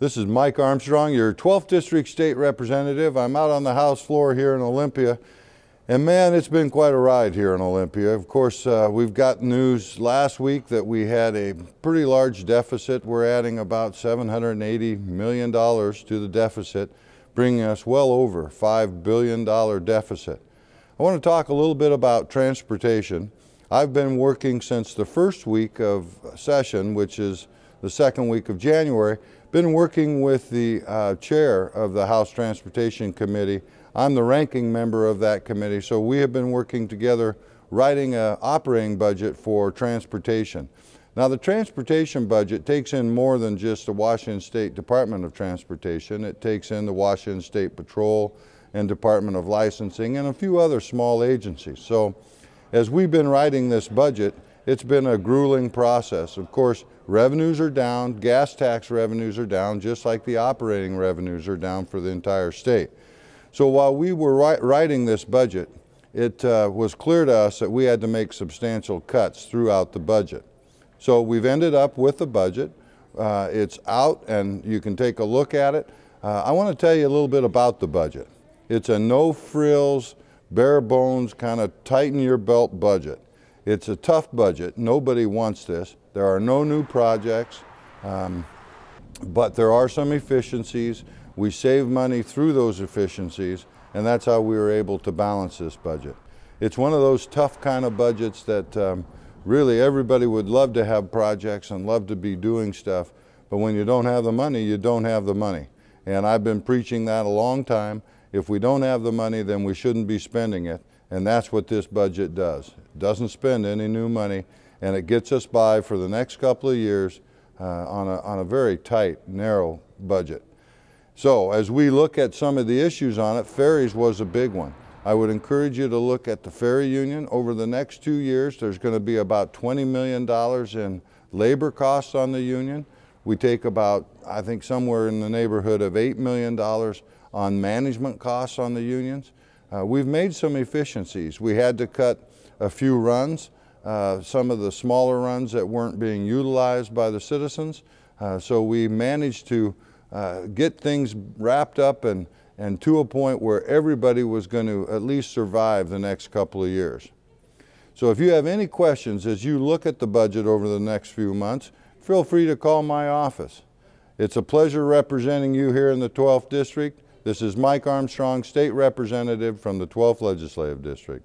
This is Mike Armstrong, your 12th District State Representative. I'm out on the House floor here in Olympia. And man, it's been quite a ride here in Olympia. Of course, we've got news last week that we had a pretty large deficit. We're adding about $780 million to the deficit, bringing us well over $5 billion deficit. I want to talk a little bit about transportation. I've been working since the first week of session, which is the second week of January, been working with the chair of the House Transportation Committee. I'm the ranking member of that committee, so we have been working together writing an operating budget for transportation. Now, the transportation budget takes in more than just the Washington State Department of Transportation. It takes in the Washington State Patrol and Department of Licensing and a few other small agencies. So as we've been writing this budget, it's been a grueling process. Of course, revenues are down, gas tax revenues are down, just like the operating revenues are down for the entire state. So while we were writing this budget, it was clear to us that we had to make substantial cuts throughout the budget. So we've ended up with a budget. It's out and you can take a look at it. I want to tell you a little bit about the budget. It's a no-frills, bare bones, kind of tighten your belt budget. It's a tough budget. Nobody wants this. There are no new projects, but there are some efficiencies. We save money through those efficiencies, and that's how we were able to balance this budget. It's one of those tough kind of budgets that really everybody would love to have projects and love to be doing stuff, but when you don't have the money, you don't have the money. And I've been preaching that a long time. If we don't have the money, then we shouldn't be spending it. And that's what this budget does. It doesn't spend any new money, and it gets us by for the next couple of years on a very tight, narrow budget. So as we look at some of the issues on it, ferries was a big one. I would encourage you to look at the ferry union. Over the next 2 years, there's going to be about $20 million in labor costs on the union. We take about, I think, somewhere in the neighborhood of $8 million on management costs on the unions. We've made some efficiencies. We had to cut a few runs, some of the smaller runs that weren't being utilized by the citizens. So we managed to get things wrapped up and to a point where everybody was going to at least survive the next couple of years. So if you have any questions as you look at the budget over the next few months, feel free to call my office. It's a pleasure representing you here in the 12th District. This is Mike Armstrong, State Representative from the 12th Legislative District.